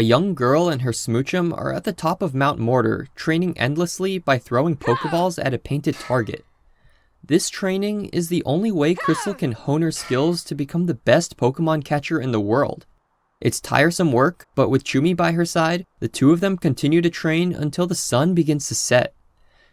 A young girl and her smoochum are at the top of Mount Mortar, training endlessly by throwing Pokeballs at a painted target. This training is the only way Crystal can hone her skills to become the best Pokemon catcher in the world. It's tiresome work, but with Chumi by her side, the two of them continue to train until the sun begins to set.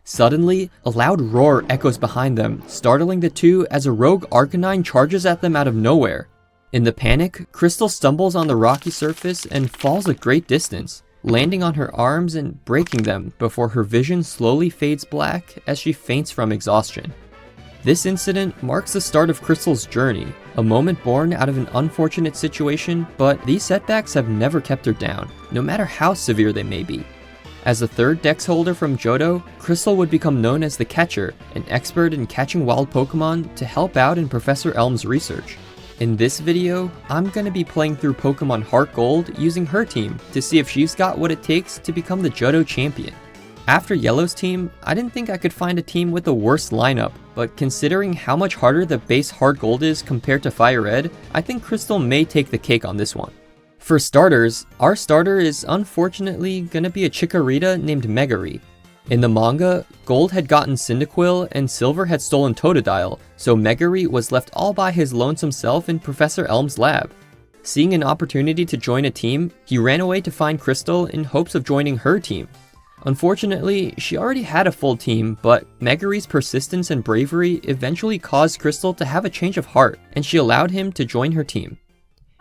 Suddenly, a loud roar echoes behind them, startling the two as a rogue Arcanine charges at them out of nowhere. In the panic, Crystal stumbles on the rocky surface and falls a great distance, landing on her arms and breaking them before her vision slowly fades black as she faints from exhaustion. This incident marks the start of Crystal's journey, a moment born out of an unfortunate situation, but these setbacks have never kept her down, no matter how severe they may be. As the third Dex holder from Johto, Crystal would become known as the Catcher, an expert in catching wild Pokemon to help out in Professor Elm's research. In this video, I'm going to be playing through Pokémon HeartGold using her team to see if she's got what it takes to become the Johto champion. After Yellow's team, I didn't think I could find a team with the worst lineup, but considering how much harder the base HeartGold is compared to Fire Red, I think Crystal may take the cake on this one. For starters, our starter is unfortunately gonna be a Chikorita named Megary. In the manga, Gold had gotten Cyndaquil and Silver had stolen Totodile, so Megary was left all by his lonesome self in Professor Elm's lab. Seeing an opportunity to join a team, he ran away to find Crystal in hopes of joining her team. Unfortunately, she already had a full team, but Megary's persistence and bravery eventually caused Crystal to have a change of heart, and she allowed him to join her team.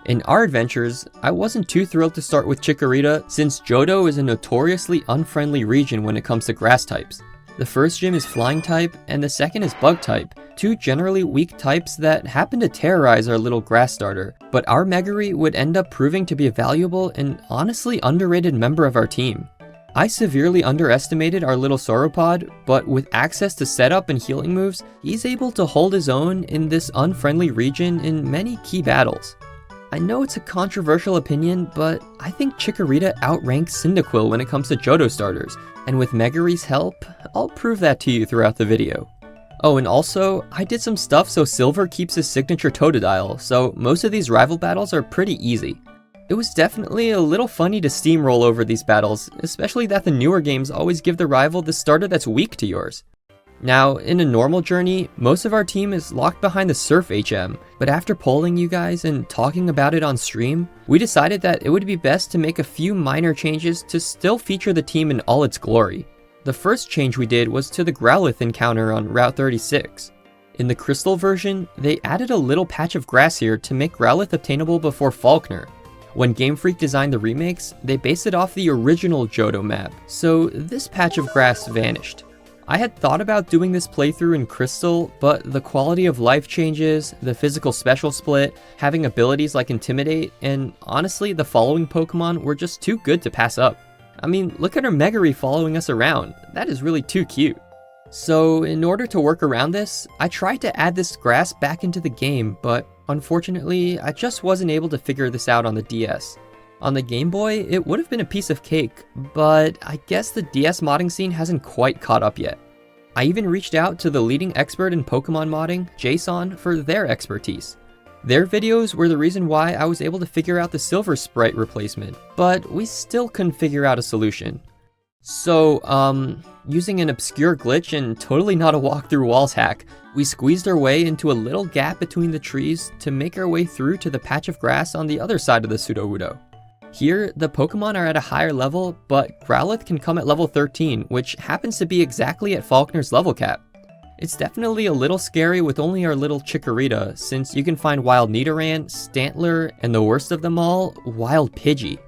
In our adventures, I wasn't too thrilled to start with Chikorita since Johto is a notoriously unfriendly region when it comes to grass types. The first gym is Flying type and the second is Bug type, two generally weak types that happen to terrorize our little grass starter, but our Megary would end up proving to be a valuable and honestly underrated member of our team. I severely underestimated our little Sauropod, but with access to setup and healing moves, he's able to hold his own in this unfriendly region in many key battles. I know it's a controversial opinion, but I think Chikorita outranks Cyndaquil when it comes to Johto starters, and with Megary's help, I'll prove that to you throughout the video. Oh, and also, I did some stuff so Silver keeps his signature Totodile, so most of these rival battles are pretty easy. It was definitely a little funny to steamroll over these battles, especially that the newer games always give the rival the starter that's weak to yours. Now, in a normal journey, most of our team is locked behind the Surf HM, but after polling you guys and talking about it on stream, we decided that it would be best to make a few minor changes to still feature the team in all its glory. The first change we did was to the Growlithe encounter on Route 36. In the Crystal version, they added a little patch of grass here to make Growlithe obtainable before Falkner. When Game Freak designed the remakes, they based it off the original Johto map, so this patch of grass vanished. I had thought about doing this playthrough in Crystal, but the quality of life changes, the physical special split, having abilities like Intimidate, and honestly the following Pokemon were just too good to pass up. I mean, look at our Megary following us around, that is really too cute. So in order to work around this, I tried to add this grass back into the game, but unfortunately I just wasn't able to figure this out on the DS. On the Game Boy, it would have been a piece of cake, but I guess the DS modding scene hasn't quite caught up yet. I even reached out to the leading expert in Pokemon modding, JSON, for their expertise. Their videos were the reason why I was able to figure out the Silver sprite replacement, but we still couldn't figure out a solution. So, using an obscure glitch and totally not a walk through walls hack, we squeezed our way into a little gap between the trees to make our way through to the patch of grass on the other side of the Sudowoodo. Here, the Pokemon are at a higher level, but Growlithe can come at level 13, which happens to be exactly at Falkner's level cap. It's definitely a little scary with only our little Chikorita, since you can find Wild Nidoran, Stantler, and the worst of them all, Wild Pidgey.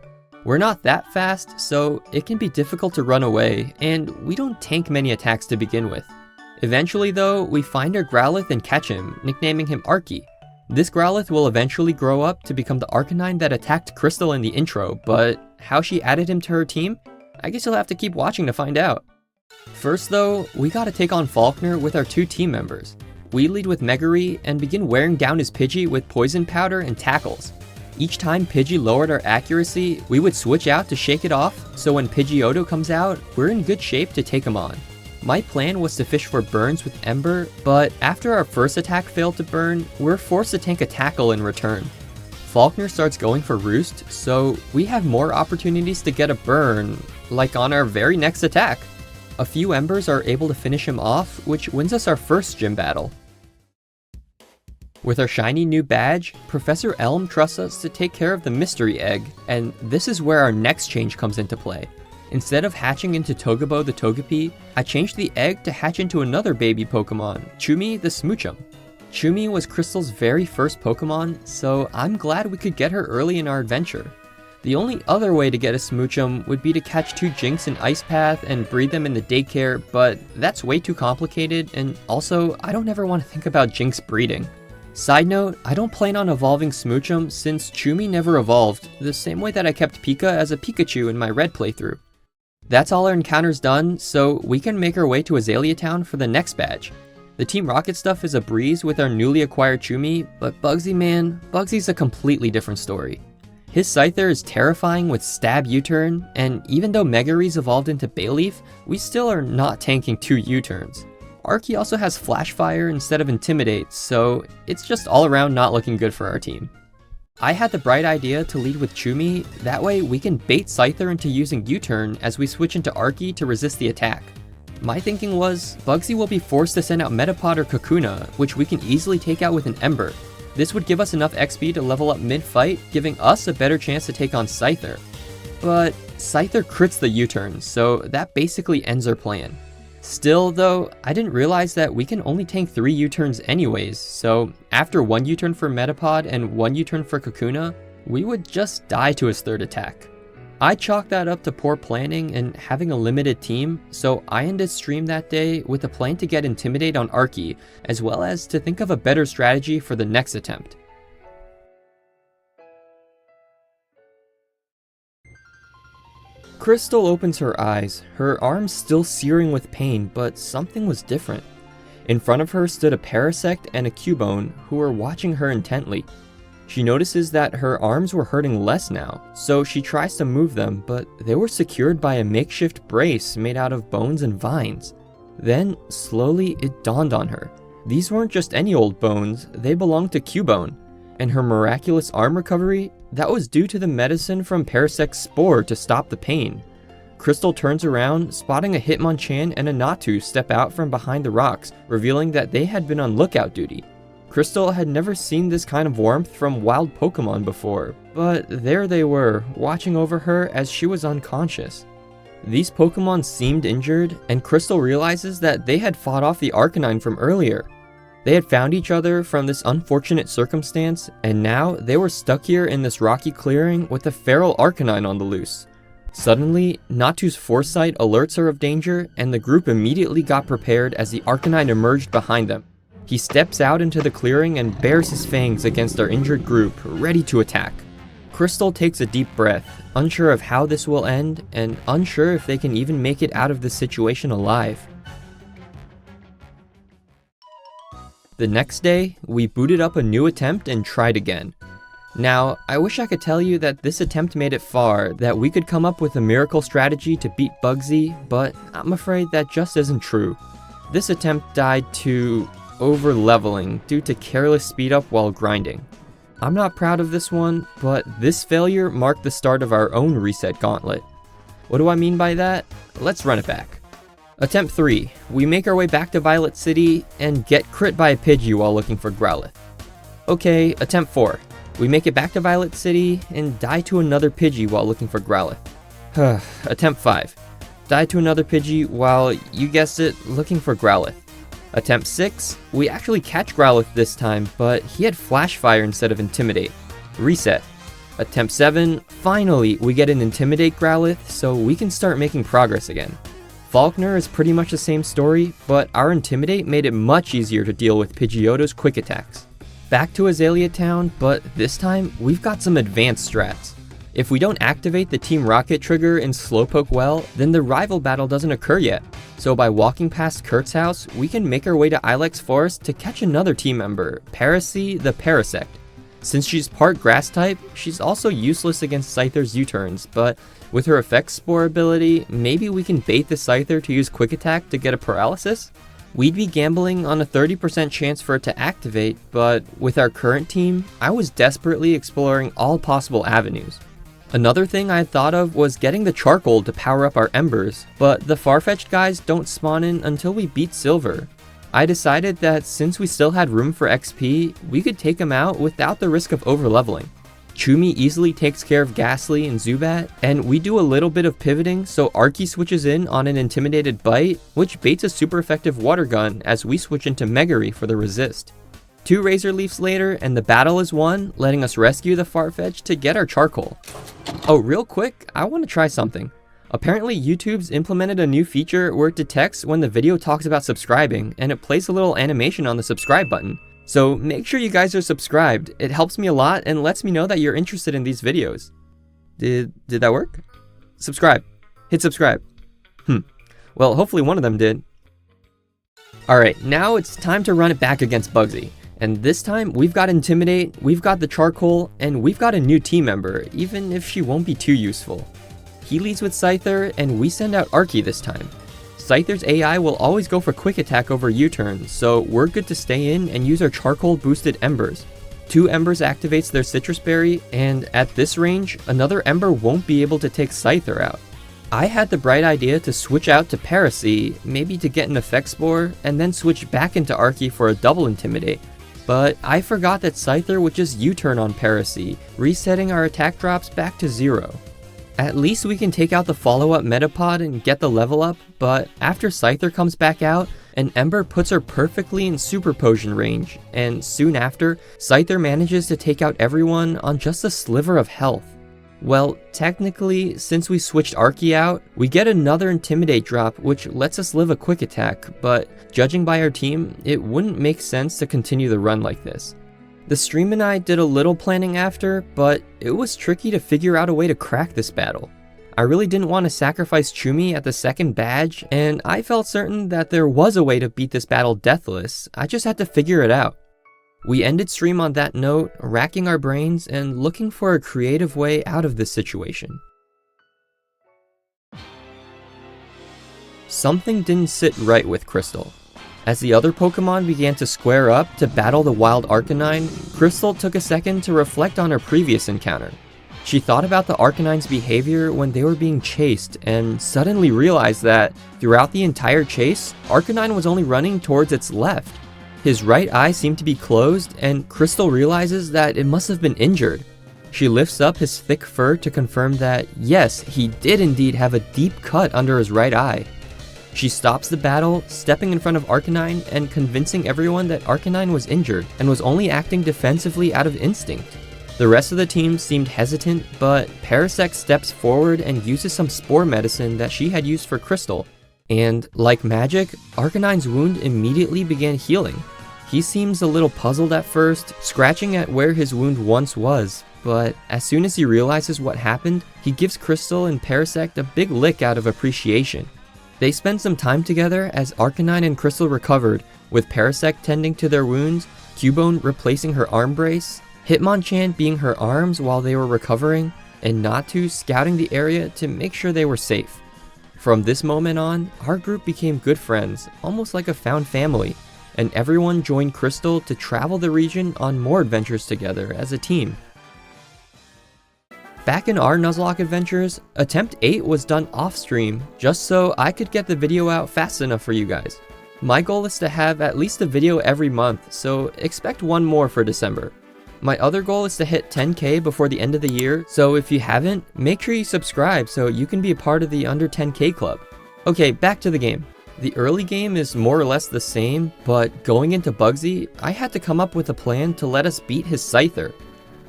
We're not that fast, so it can be difficult to run away, and we don't tank many attacks to begin with. Eventually though, we find our Growlithe and catch him, nicknaming him Arky. This Growlithe will eventually grow up to become the Arcanine that attacked Crystal in the intro, but how she added him to her team? I guess you'll have to keep watching to find out. First though, we gotta take on Falkner with our two team members. We lead with Megary and begin wearing down his Pidgey with Poison Powder and Tackles. Each time Pidgey lowered our accuracy, we would switch out to shake it off, so when Pidgeotto comes out, we're in good shape to take him on. My plan was to fish for burns with Ember, but after our first attack failed to burn, we're forced to tank a tackle in return. Falkner starts going for Roost, so we have more opportunities to get a burn, like on our very next attack. A few Embers are able to finish him off, which wins us our first gym battle. With our shiny new badge, Professor Elm trusts us to take care of the mystery egg, and this is where our next change comes into play. Instead of hatching into Togebo the Togepi, I changed the egg to hatch into another baby Pokemon, Chumi the Smoochum. Chumi was Crystal's very first Pokemon, so I'm glad we could get her early in our adventure. The only other way to get a Smoochum would be to catch 2 Jinx in Ice Path and breed them in the daycare, but that's way too complicated, and also, I don't ever want to think about Jinx breeding. Side note, I don't plan on evolving Smoochum since Chumi never evolved, the same way that I kept Pika as a Pikachu in my red playthrough. That's all our encounters done, so we can make our way to Azalea Town for the next badge. The Team Rocket stuff is a breeze with our newly acquired Chumi, but Bugsy, man, Bugsy's a completely different story. His Scyther is terrifying with Stab U-Turn, and even though Megaree's evolved into Bayleaf, we still are not tanking 2 U-Turns. Arky also has Flash Fire instead of Intimidate, so it's just all around not looking good for our team. I had the bright idea to lead with Chumi, that way we can bait Scyther into using U-Turn as we switch into Arky to resist the attack. My thinking was, Bugsy will be forced to send out Metapod or Kakuna, which we can easily take out with an Ember. This would give us enough XP to level up mid-fight, giving us a better chance to take on Scyther. But Scyther crits the U-Turn, so that basically ends our plan. Still though, I didn't realize that we can only tank 3 U-Turns anyways, so after 1 U-Turn for Metapod and 1 U-Turn for Kakuna, we would just die to his 3rd attack. I chalked that up to poor planning and having a limited team, so I ended stream that day with a plan to get Intimidate on Arky, as well as to think of a better strategy for the next attempt. Crystal opens her eyes, her arms still searing with pain, but something was different. In front of her stood a Parasect and a Cubone who were watching her intently. She notices that her arms were hurting less now, so she tries to move them, but they were secured by a makeshift brace made out of bones and vines. Then, slowly, it dawned on her. These weren't just any old bones, they belonged to Cubone. And her miraculous arm recovery, that was due to the medicine from Parasect's spore to stop the pain. Crystal turns around, spotting a Hitmonchan and a Natu step out from behind the rocks, revealing that they had been on lookout duty. Crystal had never seen this kind of warmth from wild Pokemon before, but there they were, watching over her as she was unconscious. These Pokemon seemed injured, and Crystal realizes that they had fought off the Arcanine from earlier. They had found each other from this unfortunate circumstance, and now they were stuck here in this rocky clearing with a feral Arcanine on the loose. Suddenly, Natu's foresight alerts her of danger, and the group immediately got prepared as the Arcanine emerged behind them. He steps out into the clearing and bares his fangs against our injured group, ready to attack. Crystal takes a deep breath, unsure of how this will end, and unsure if they can even make it out of this situation alive. The next day, we booted up a new attempt and tried again. Now, I wish I could tell you that this attempt made it far, that we could come up with a miracle strategy to beat Bugsy, but I'm afraid that just isn't true. This attempt died to over-leveling due to careless speed up while grinding. I'm not proud of this one, but this failure marked the start of our own reset gauntlet. What do I mean by that? Let's run it back. Attempt 3. We make our way back to Violet City and get crit by a Pidgey while looking for Growlithe. Okay, attempt 4. We make it back to Violet City and die to another Pidgey while looking for Growlithe. Attempt 5. Die to another Pidgey while, you guessed it, looking for Growlithe. Attempt 6. We actually catch Growlithe this time, but he had Flash Fire instead of Intimidate. Reset. Attempt 7. Finally, we get an Intimidate Growlithe, so we can start making progress again. Falkner is pretty much the same story, but our Intimidate made it much easier to deal with Pidgeotto's quick attacks. Back to Azalea Town, but this time, we've got some advanced strats. If we don't activate the Team Rocket trigger in Slowpoke well, then the rival battle doesn't occur yet. So by walking past Kurt's house, we can make our way to Ilex Forest to catch another team member, Parasect the Parasect. Since she's part grass type, she's also useless against Scyther's U-turns, but with her Effect Spore ability, maybe we can bait the Scyther to use Quick Attack to get a paralysis? We'd be gambling on a 30% chance for it to activate, but with our current team, I was desperately exploring all possible avenues. Another thing I had thought of was getting the charcoal to power up our embers, but the Farfetch'd guys don't spawn in until we beat Silver. I decided that since we still had room for XP, we could take them out without the risk of overleveling. Chumi easily takes care of Ghastly and Zubat, and we do a little bit of pivoting so Arky switches in on an Intimidated Bite, which baits a super effective water gun as we switch into Megary for the resist. 2 Razor Leafs later and the battle is won, letting us rescue the Farfetch'd to get our charcoal. Oh, real quick, I want to try something. Apparently YouTube's implemented a new feature where it detects when the video talks about subscribing and it plays a little animation on the subscribe button. So make sure you guys are subscribed. It helps me a lot and lets me know that you're interested in these videos. Did that work? Subscribe. Hit subscribe. Well, hopefully one of them did. Alright, now it's time to run it back against Bugsy. And this time, we've got Intimidate, we've got the Charcoal, and we've got a new team member, even if she won't be too useful. He leads with Scyther, and we send out Arky this time. Scyther's AI will always go for Quick Attack over U-turn, so we're good to stay in and use our Charcoal boosted Embers. 2 Embers activates their Citrus Berry, and at this range, another Ember won't be able to take Scyther out. I had the bright idea to switch out to Paracy, maybe to get an Effect Spore, and then switch back into Arky for a double Intimidate. But I forgot that Scyther would just U-turn on Paracy, resetting our attack drops back to 0. At least we can take out the follow-up Metapod and get the level up, but after Scyther comes back out, an Ember puts her perfectly in Super Potion range, and soon after, Scyther manages to take out everyone on just a sliver of health. Well, technically, since we switched Arky out, we get another Intimidate drop which lets us live a Quick Attack, but judging by our team, it wouldn't make sense to continue the run like this. The stream and I did a little planning after, but it was tricky to figure out a way to crack this battle. I really didn't want to sacrifice Chumi at the second badge, and I felt certain that there was a way to beat this battle deathless, I just had to figure it out. We ended stream on that note, racking our brains and looking for a creative way out of this situation. Something didn't sit right with Crystal. As the other Pokemon began to square up to battle the wild Arcanine, Crystal took a second to reflect on her previous encounter. She thought about the Arcanine's behavior when they were being chased and suddenly realized that throughout the entire chase, Arcanine was only running towards its left. His right eye seemed to be closed, and Crystal realizes that it must have been injured. She lifts up his thick fur to confirm that, yes, he did indeed have a deep cut under his right eye. She stops the battle, stepping in front of Arcanine and convincing everyone that Arcanine was injured and was only acting defensively out of instinct. The rest of the team seemed hesitant, but Parasect steps forward and uses some spore medicine that she had used for Crystal. And, like magic, Arcanine's wound immediately began healing. He seems a little puzzled at first, scratching at where his wound once was, but as soon as he realizes what happened, he gives Crystal and Parasect a big lick out of appreciation. They spend some time together as Arcanine and Crystal recovered, with Parasect tending to their wounds, Cubone replacing her arm brace, Hitmonchan being her arms while they were recovering, and Natu scouting the area to make sure they were safe. From this moment on, our group became good friends, almost like a found family, and everyone joined Crystal to travel the region on more adventures together as a team. Back in our Nuzlocke adventures, Attempt 8 was done off-stream, just so I could get the video out fast enough for you guys. My goal is to have at least a video every month, so expect one more for December. My other goal is to hit 10k before the end of the year, so if you haven't, make sure you subscribe so you can be a part of the under 10k club. Okay, back to the game. The early game is more or less the same, but going into Bugsy, I had to come up with a plan to let us beat his Scyther.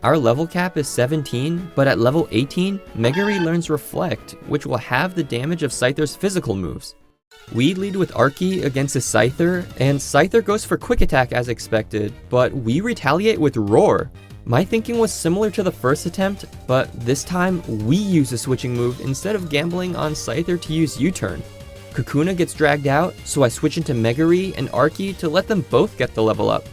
Our level cap is 17, but at level 18, Megary learns Reflect, which will have the damage of Scyther's physical moves. We lead with Arky against his Scyther, and Scyther goes for Quick Attack as expected, but we retaliate with Roar. My thinking was similar to the first attempt, but this time we use a switching move instead of gambling on Scyther to use U-turn. Kakuna gets dragged out, so I switch into Megary and Arky to let them both get the level up.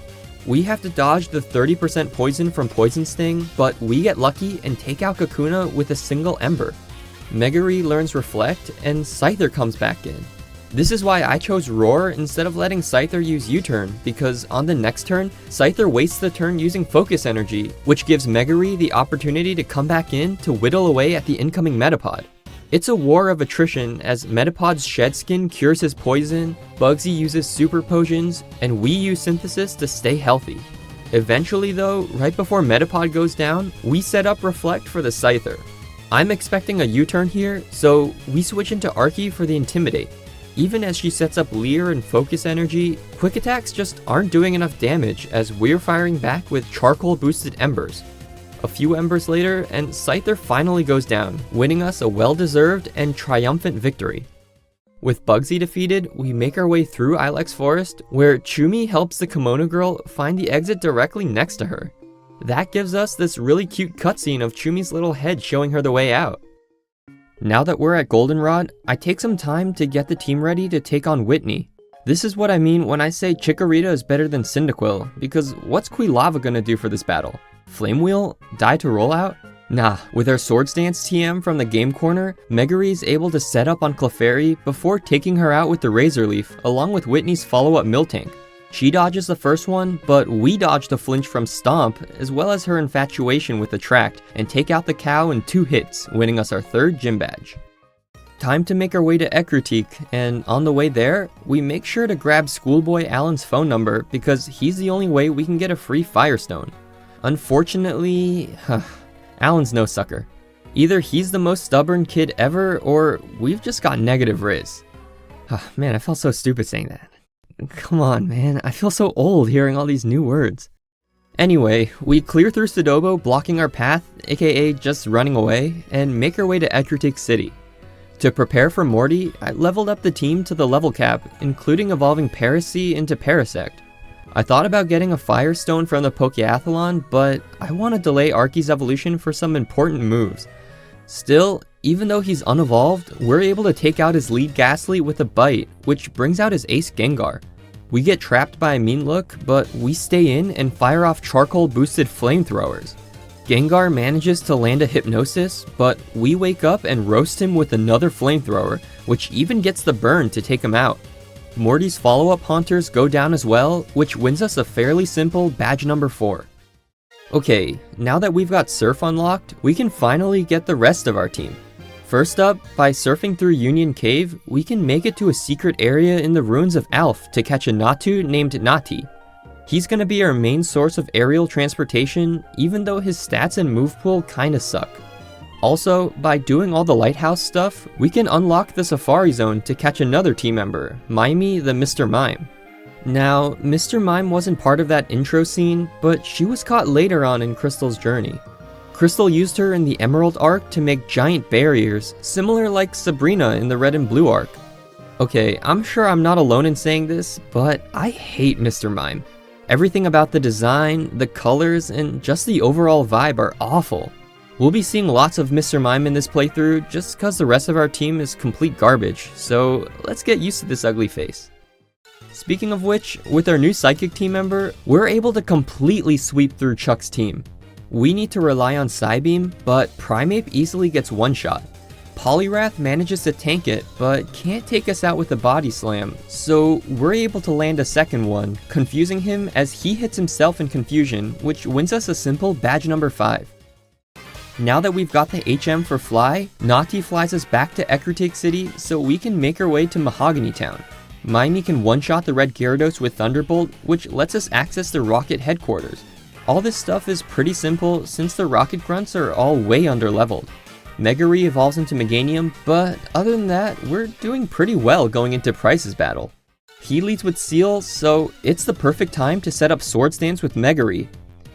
We have to dodge the 30% poison from Poison Sting, but we get lucky and take out Kakuna with a single Ember. Megary learns Reflect, and Scyther comes back in. This is why I chose Roar instead of letting Scyther use U-turn, because on the next turn, Scyther wastes the turn using Focus Energy, which gives Megary the opportunity to come back in to whittle away at the incoming Metapod. It's a war of attrition as Metapod's Shed Skin cures his poison, Bugsy uses Super Potions, and we use Synthesis to stay healthy. Eventually though, right before Metapod goes down, we set up Reflect for the Scyther. I'm expecting a U-turn here, so we switch into Archie for the Intimidate. Even as she sets up Leer and Focus Energy, quick attacks just aren't doing enough damage as we're firing back with charcoal boosted Embers. A few Embers later, and Scyther finally goes down, winning us a well-deserved and triumphant victory. With Bugsy defeated, we make our way through Ilex Forest, where Chumi helps the Kimono Girl find the exit directly next to her. That gives us this really cute cutscene of Chumi's little head showing her the way out. Now that we're at Goldenrod, I take some time to get the team ready to take on Whitney. This is what I mean when I say Chikorita is better than Cyndaquil, because what's Quilava gonna do for this battle? Flame Wheel? Die to roll out? Nah, with our Swords Dance TM from the game corner, Megary is able to set up on Clefairy before taking her out with the Razor Leaf, along with Whitney's follow-up Miltank. She dodges the first one, but we dodge the flinch from Stomp, as well as her infatuation with Attract, and take out the cow in 2 hits, winning us our 3rd gym badge. Time to make our way to Ecruteak, and on the way there, we make sure to grab Schoolboy Alan's phone number because he's the only way we can get a free Firestone. Unfortunately, Alan's no sucker. Either he's the most stubborn kid ever, or we've just got negative Riz. Man, I felt so stupid saying that. Come on, man, I feel so old hearing all these new words. Anyway, we clear through Sidobo, blocking our path, aka just running away, and make our way to Ecruteak City. To prepare for Morty, I leveled up the team to the level cap, including evolving Parasect into Parasect. I thought about getting a Firestone from the Pokeathlon, but I want to delay Archie's evolution for some important moves. Still, even though he's unevolved, we're able to take out his lead Ghastly with a Bite, which brings out his ace Gengar. We get trapped by a Mean Look, but we stay in and fire off charcoal boosted flamethrowers. Gengar manages to land a Hypnosis, but we wake up and roast him with another flamethrower, which even gets the burn to take him out. Morty's follow-up Haunters go down as well, which wins us a fairly simple badge number 4. Okay, now that we've got Surf unlocked, we can finally get the rest of our team. First up, by surfing through Union Cave, we can make it to a secret area in the ruins of Alph to catch a Natu named Nati. He's gonna be our main source of aerial transportation, even though his stats and move pool kinda suck. Also, by doing all the lighthouse stuff, we can unlock the Safari Zone to catch another team member, Mimey the Mr. Mime. Now, Mr. Mime wasn't part of that intro scene, but she was caught later on in Crystal's journey. Crystal used her in the Emerald arc to make giant barriers, similar like Sabrina in the Red and Blue arc. Okay, I'm sure I'm not alone in saying this, but I hate Mr. Mime. Everything about the design, the colors, and just the overall vibe are awful. We'll be seeing lots of Mr. Mime in this playthrough just cause the rest of our team is complete garbage, so let's get used to this ugly face. Speaking of which, with our new Psychic team member, we're able to completely sweep through Chuck's team. We need to rely on Psybeam, but Primeape easily gets one-shot. Poliwrath manages to tank it, but can't take us out with a Body Slam, so we're able to land a second one, confusing him as he hits himself in confusion, which wins us a simple badge number 5. Now that we've got the HM for Fly, Nati flies us back to Ecruteak City so we can make our way to Mahogany Town. Mimey can one-shot the red Gyarados with Thunderbolt, which lets us access the Rocket headquarters. All this stuff is pretty simple since the Rocket Grunts are all way underleveled. Megary evolves into Meganium, but other than that, we're doing pretty well going into Pryce's battle. He leads with Seal, so it's the perfect time to set up Swords Dance with Megary.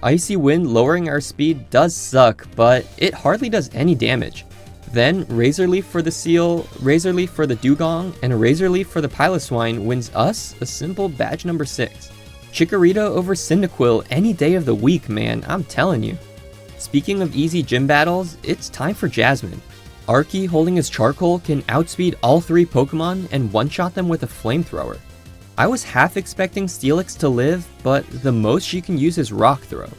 Icy Wind lowering our speed does suck, but it hardly does any damage. Then, Razor Leaf for the Seal, Razor Leaf for the Dugong, and a Razor Leaf for the Piloswine wins us a simple badge number 6. Chikorita over Cyndaquil any day of the week, man, I'm telling you. Speaking of easy gym battles, it's time for Jasmine. Archie holding his Charcoal can outspeed all 3 Pokemon and one-shot them with a Flamethrower. I was half expecting Steelix to live, but the most she can use is Rock Throw.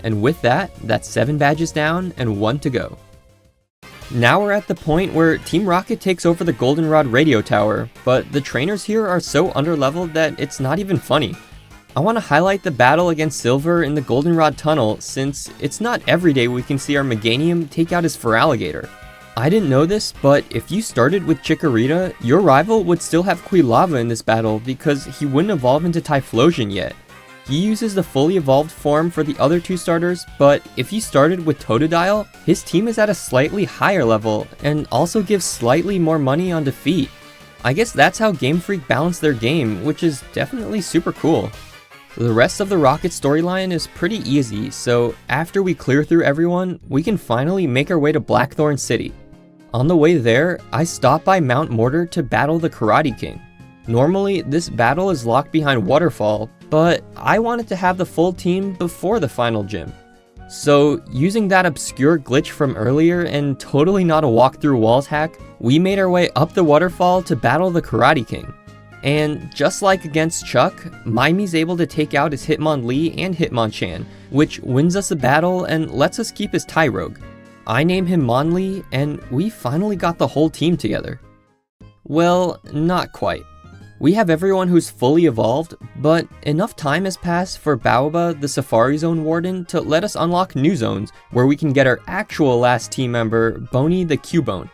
And with that, that's 7 badges down and 1 to go. Now we're at the point where Team Rocket takes over the Goldenrod radio tower, but the trainers here are so underleveled that it's not even funny. I want to highlight the battle against Silver in the Goldenrod tunnel, since it's not every day we can see our Meganium take out his Feraligatr. I didn't know this, but if you started with Chikorita, your rival would still have Quilava in this battle because he wouldn't evolve into Typhlosion yet. He uses the fully evolved form for the other two starters, but if you started with Totodile, his team is at a slightly higher level and also gives slightly more money on defeat. I guess that's how Game Freak balanced their game, which is definitely super cool. The rest of the Rocket storyline is pretty easy, so after we clear through everyone, we can finally make our way to Blackthorn City. On the way there, I stop by Mount Mortar to battle the Karate King. Normally, this battle is locked behind Waterfall, but I wanted to have the full team before the final gym. So, using that obscure glitch from earlier and totally not a walk through walls hack, we made our way up the waterfall to battle the Karate King. And just like against Chuck, Mimi's able to take out his Hitmonlee and Hitmonchan, which wins us a battle and lets us keep his Tyrogue. I name him Monlee, and we finally got the whole team together. Well, not quite. We have everyone who's fully evolved, but enough time has passed for Baoba, the Safari Zone Warden, to let us unlock new zones, where we can get our actual last team member, Boney the Cubone.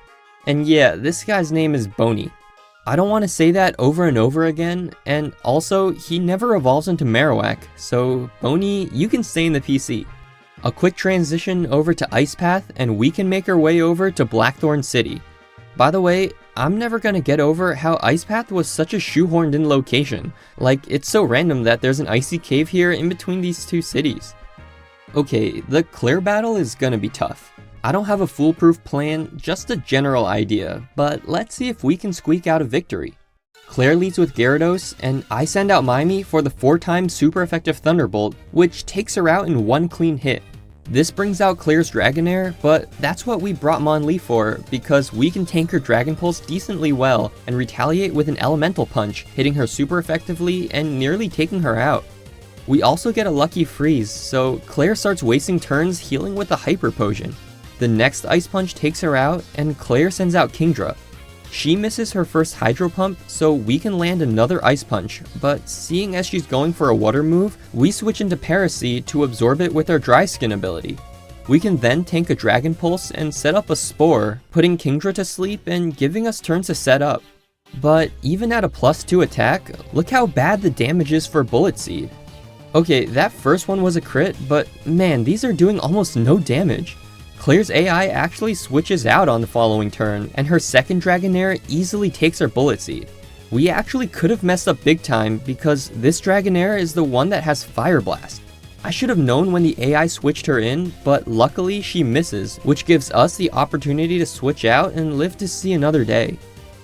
And yeah, this guy's name is Boney. I don't want to say that over and over again, and also, he never evolves into Marowak, so Boney, you can stay in the PC. A quick transition over to Ice Path, and we can make our way over to Blackthorn City. By the way, I'm never gonna get over how Ice Path was such a shoehorned in location. Like, it's so random that there's an icy cave here in between these two cities. Okay, the Clair battle is gonna be tough. I don't have a foolproof plan, just a general idea, but let's see if we can squeak out a victory. Clair leads with Gyarados, and I send out Mimi for the 4-time super effective Thunderbolt, which takes her out in one clean hit. This brings out Clair's Dragonair, but that's what we brought Monlee for, because we can tank her Dragon Pulse decently well and retaliate with an Elemental Punch, hitting her super effectively and nearly taking her out. We also get a lucky freeze, so Clair starts wasting turns healing with a Hyper Potion. The next Ice Punch takes her out, and Clair sends out Kingdra. She misses her first Hydro Pump, so we can land another Ice Punch, but seeing as she's going for a water move, we switch into Paracy to absorb it with our Dry Skin ability. We can then tank a Dragon Pulse and set up a Spore, putting Kingdra to sleep and giving us turns to set up. But even at a +2 attack, look how bad the damage is for Bullet Seed. Okay, that first one was a crit, but man, these are doing almost no damage. Clair's AI actually switches out on the following turn, and her second Dragonair easily takes her Bullet Seed. We actually could have messed up big time because this Dragonair is the one that has Fire Blast. I should have known when the AI switched her in, but luckily she misses, which gives us the opportunity to switch out and live to see another day.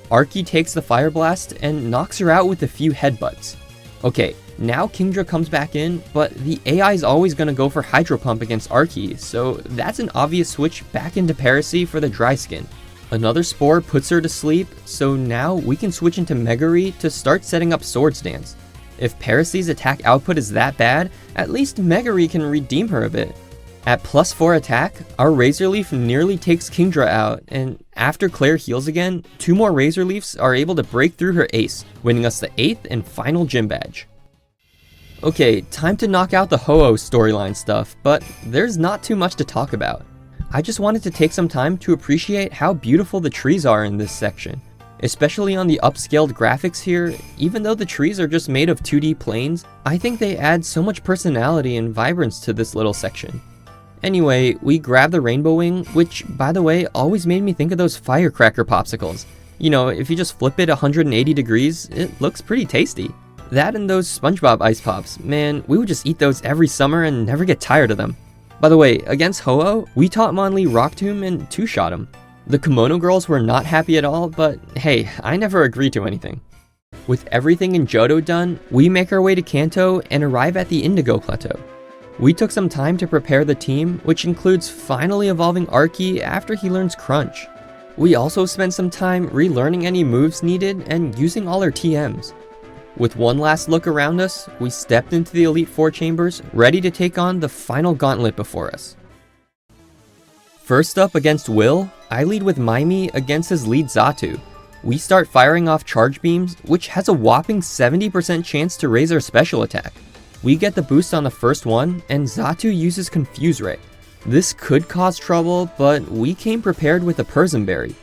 Archie takes the Fire Blast and knocks her out with a few headbutts. Okay, now Kingdra comes back in, but the AI is always going to go for Hydro Pump against Archie, so that's an obvious switch back into Paracy for the Dry Skin. Another Spore puts her to sleep, so now we can switch into Megary to start setting up Swords Dance. If Paracy's attack output is that bad, at least Megary can redeem her a bit. At +4 attack, our Razor Leaf nearly takes Kingdra out, and after Clair heals again, 2 more Razor Leafs are able to break through her ace, winning us the 8th and final gym badge. Okay, time to knock out the Ho-Oh storyline stuff, but there's not too much to talk about. I just wanted to take some time to appreciate how beautiful the trees are in this section. Especially on the upscaled graphics here, even though the trees are just made of 2D planes, I think they add so much personality and vibrance to this little section. Anyway, we grab the Rainbow Wing, which, by the way, always made me think of those firecracker popsicles. You know, if you just flip it 180 degrees, it looks pretty tasty. That and those SpongeBob Ice Pops, man, we would just eat those every summer and never get tired of them. By the way, against Ho-Oh, we taught Monlee Rock Tomb and 2-shot him. The Kimono girls were not happy at all, but hey, I never agree to anything. With everything in Johto done, we make our way to Kanto and arrive at the Indigo Plateau. We took some time to prepare the team, which includes finally evolving Archie after he learns Crunch. We also spent some time relearning any moves needed and using all our TMs. With one last look around us, we stepped into the Elite Four chambers, ready to take on the final gauntlet before us. First up against Will, I lead with Mimi against his lead Xatu. We start firing off charge beams, which has a whopping 70% chance to raise our special attack. We get the boost on the first one, and Xatu uses Confuse Ray. This could cause trouble, but we came prepared with a Persim Berry.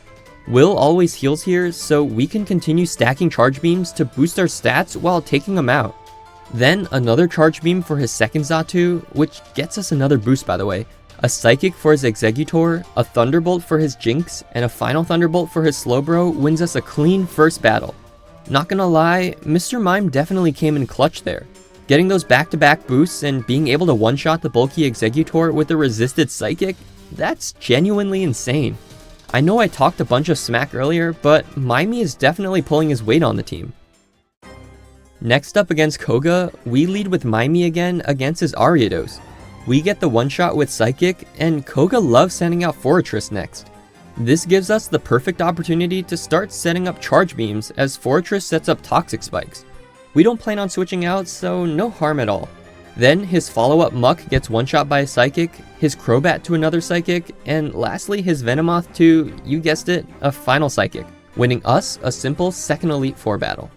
Will always heals here, so we can continue stacking charge beams to boost our stats while taking them out. Then another charge beam for his second Xatu, which gets us another boost by the way, a Psychic for his Exeggutor, a Thunderbolt for his Jinx, and a final Thunderbolt for his Slowbro wins us a clean first battle. Not gonna lie, Mr. Mime definitely came in clutch there. Getting those back-to-back boosts and being able to one-shot the bulky Exeggutor with a resisted Psychic, that's genuinely insane. I know I talked a bunch of smack earlier, but Mime is definitely pulling his weight on the team. Next up against Koga, we lead with Mime again against his Ariados. We get the one-shot with Psychic, and Koga loves sending out Forretress next. This gives us the perfect opportunity to start setting up charge beams as Forretress sets up Toxic Spikes. We don't plan on switching out, so no harm at all. Then his follow-up Muck gets one-shot by a Psychic, his Crobat to another Psychic, and lastly his Venomoth to, you guessed it, a final Psychic, winning us a simple second Elite Four battle.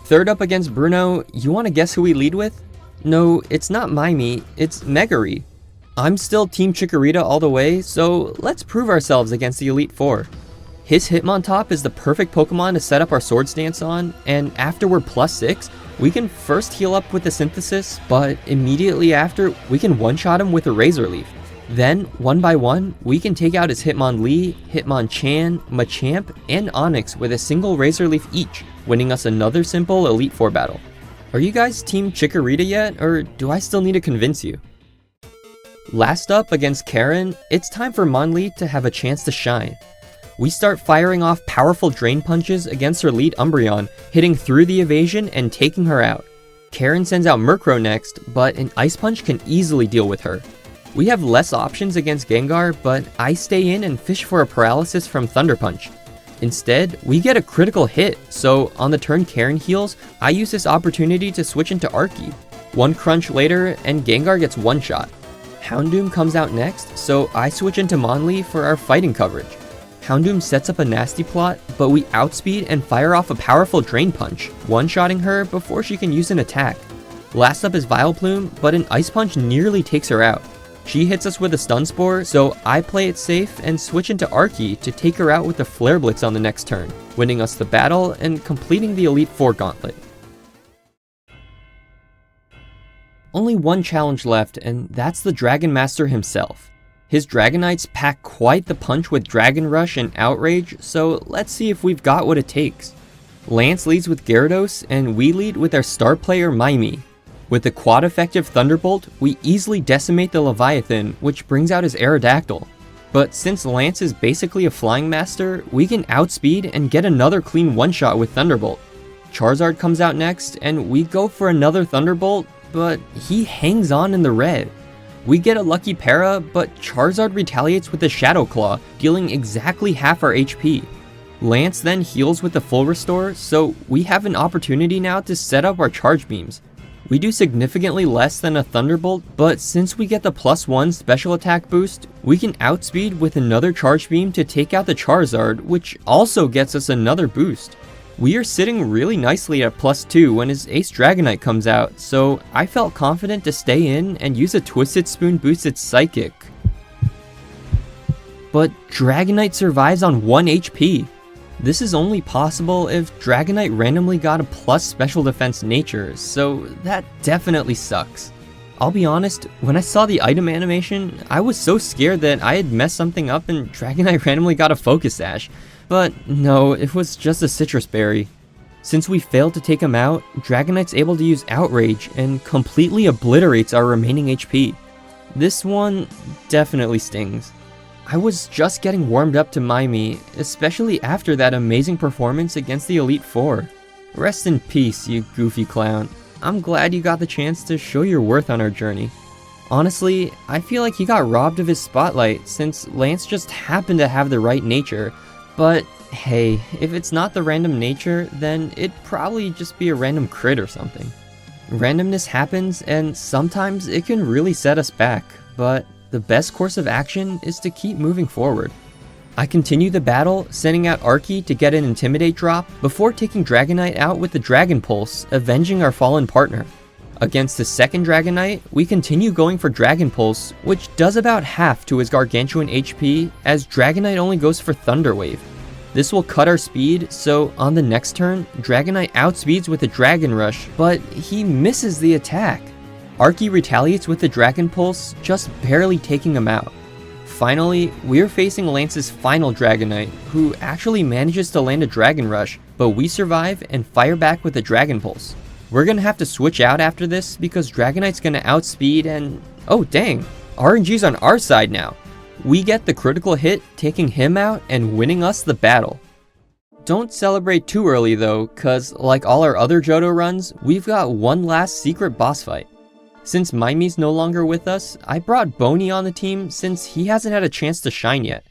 Third up against Bruno, you want to guess who we lead with? No, it's not Mime, it's Megary. I'm still Team Chikorita all the way, so let's prove ourselves against the Elite Four. His Hitmontop is the perfect Pokemon to set up our Swords Dance on, and after we're +6, we can first heal up with the Synthesis, but immediately after, we can one-shot him with a Razor Leaf. Then, one by one, we can take out his Hitmonlee, Hitmonchan, Machamp, and Onix with a single Razor Leaf each, winning us another simple Elite Four battle. Are you guys Team Chikorita yet, or do I still need to convince you? Last up against Karen, it's time for Monlee to have a chance to shine. We start firing off powerful Drain Punches against her lead Umbreon, hitting through the evasion and taking her out. Karen sends out Murkrow next, but an Ice Punch can easily deal with her. We have less options against Gengar, but I stay in and fish for a paralysis from Thunder Punch. Instead, we get a critical hit, so on the turn Karen heals, I use this opportunity to switch into Archie. One crunch later, and Gengar gets one shot. Houndoom comes out next, so I switch into Monlee for our fighting coverage. Houndoom sets up a nasty plot, but we outspeed and fire off a powerful Drain Punch, one-shotting her before she can use an attack. Last up is Vileplume, but an Ice Punch nearly takes her out. She hits us with a Stun Spore, so I play it safe and switch into Archie to take her out with the Flare Blitz on the next turn, winning us the battle and completing the Elite Four gauntlet. Only one challenge left, and that's the Dragon Master himself. His Dragonites pack quite the punch with Dragon Rush and Outrage, so let's see if we've got what it takes. Lance leads with Gyarados, and we lead with our star player Mime. With the quad-effective Thunderbolt, we easily decimate the Leviathan, which brings out his Aerodactyl. But since Lance is basically a Flying Master, we can outspeed and get another clean one-shot with Thunderbolt. Charizard comes out next, and we go for another Thunderbolt, but he hangs on in the red. We get a lucky para, but Charizard retaliates with a Shadow Claw, dealing exactly half our HP. Lance then heals with the full restore, so we have an opportunity now to set up our charge beams. We do significantly less than a Thunderbolt, but since we get the +1 special attack boost, we can outspeed with another charge beam to take out the Charizard, which also gets us another boost. We are sitting really nicely at +2 when his Ace Dragonite comes out, so I felt confident to stay in and use a Twisted Spoon boosted Psychic. But Dragonite survives on 1 HP. This is only possible if Dragonite randomly got a plus special defense nature, so that definitely sucks. I'll be honest, when I saw the item animation, I was so scared that I had messed something up and Dragonite randomly got a Focus Sash. But no, it was just a Citrus Berry. Since we failed to take him out, Dragonite's able to use Outrage and completely obliterates our remaining HP. This one definitely stings. I was just getting warmed up to Mime, especially after that amazing performance against the Elite Four. Rest in peace, you goofy clown. I'm glad you got the chance to show your worth on our journey. Honestly, I feel like he got robbed of his spotlight since Lance just happened to have the right nature, but hey, if it's not the random nature, then it'd probably just be a random crit or something. Randomness happens, and sometimes it can really set us back, but the best course of action is to keep moving forward. I continue the battle, sending out Archie to get an Intimidate drop before taking Dragonite out with the Dragon Pulse, avenging our fallen partner. Against the second Dragonite, we continue going for Dragon Pulse, which does about half to his gargantuan HP, as Dragonite only goes for Thunder Wave. This will cut our speed, so on the next turn, Dragonite outspeeds with a Dragon Rush, but he misses the attack. Archie retaliates with the Dragon Pulse, just barely taking him out. Finally, we're facing Lance's final Dragonite, who actually manages to land a Dragon Rush, but we survive and fire back with a Dragon Pulse. We're gonna have to switch out after this because Dragonite's gonna outspeed and... oh dang, RNG's on our side now. We get the critical hit, taking him out and winning us the battle. Don't celebrate too early though, cause like all our other Johto runs, we've got one last secret boss fight. Since Mimi's no longer with us, I brought Boney on the team since he hasn't had a chance to shine yet.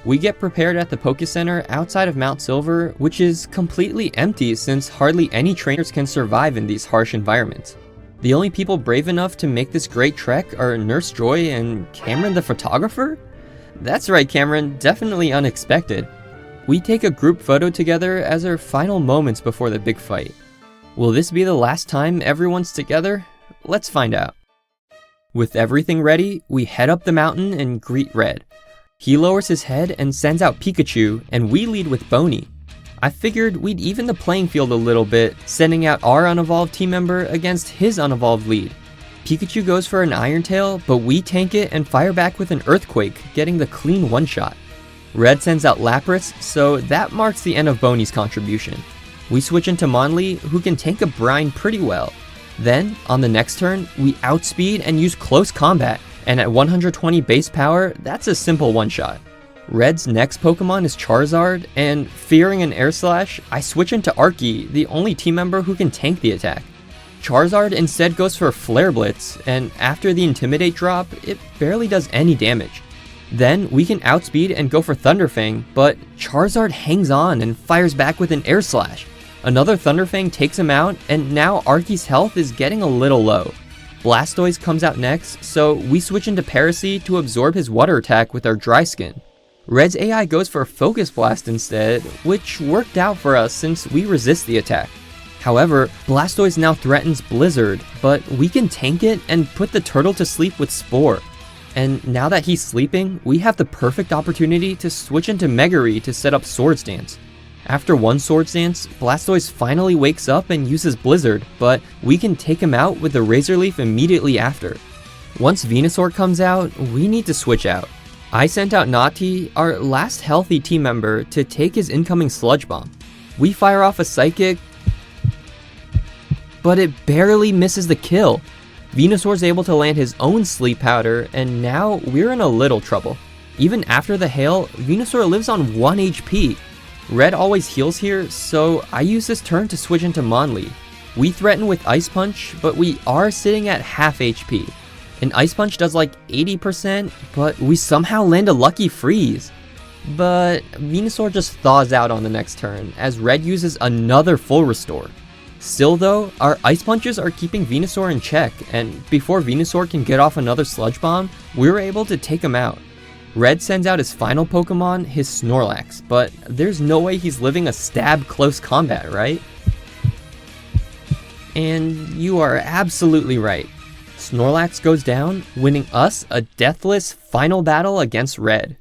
We get prepared at the Poké Center outside of Mount Silver, which is completely empty since hardly any trainers can survive in these harsh environments. The only people brave enough to make this great trek are Nurse Joy and Cameron the photographer? That's right, Cameron, definitely unexpected. We take a group photo together as our final moments before the big fight. Will this be the last time everyone's together? Let's find out. With everything ready, we head up the mountain and greet Red. He lowers his head and sends out Pikachu, and we lead with Boney. I figured we'd even the playing field a little bit, sending out our unevolved team member against his unevolved lead. Pikachu goes for an Iron Tail, but we tank it and fire back with an Earthquake, getting the clean one-shot. Red sends out Lapras, so that marks the end of Boney's contribution. We switch into Monly, who can tank a Brine pretty well. Then, on the next turn, we outspeed and use Close Combat, and at 120 base power, that's a simple one-shot. Red's next Pokemon is Charizard, and fearing an Air Slash, I switch into Archie, the only team member who can tank the attack. Charizard instead goes for Flare Blitz, and after the Intimidate drop, it barely does any damage. Then we can outspeed and go for Thunderfang, but Charizard hangs on and fires back with an Air Slash. Another Thunderfang takes him out, and now Archie's health is getting a little low. Blastoise comes out next, so we switch into Parasy to absorb his water attack with our Dry Skin. Red's AI goes for Focus Blast instead, which worked out for us since we resist the attack. However, Blastoise now threatens Blizzard, but we can tank it and put the turtle to sleep with Spore. And now that he's sleeping, we have the perfect opportunity to switch into Megary to set up Swords Dance. After one Swords Dance, Blastoise finally wakes up and uses Blizzard, but we can take him out with the Razor Leaf immediately after. Once Venusaur comes out, we need to switch out. I sent out Nati, our last healthy team member, to take his incoming Sludge Bomb. We fire off a Psychic, but it barely misses the kill. Venusaur's able to land his own Sleep Powder, and now we're in a little trouble. Even after the hail, Venusaur lives on 1 HP. Red always heals here, so I use this turn to switch into Monly. We threaten with Ice Punch, but we are sitting at half HP. An Ice Punch does like 80%, but we somehow land a lucky freeze. But Venusaur just thaws out on the next turn, as Red uses another full restore. Still though, our Ice Punches are keeping Venusaur in check, and before Venusaur can get off another Sludge Bomb, we're able to take him out. Red sends out his final Pokemon, his Snorlax, but there's no way he's living a stab close combat, right? And you are absolutely right. Snorlax goes down, winning us a deathless final battle against Red.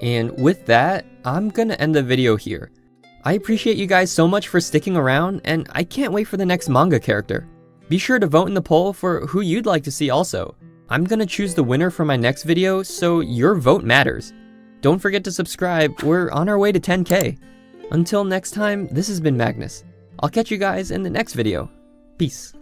And with that, I'm gonna end the video here. I appreciate you guys so much for sticking around, and I can't wait for the next manga character. Be sure to vote in the poll for who you'd like to see also. I'm gonna choose the winner for my next video, so your vote matters. Don't forget to subscribe, we're on our way to 10K. Until next time, this has been Magnus. I'll catch you guys in the next video. Peace.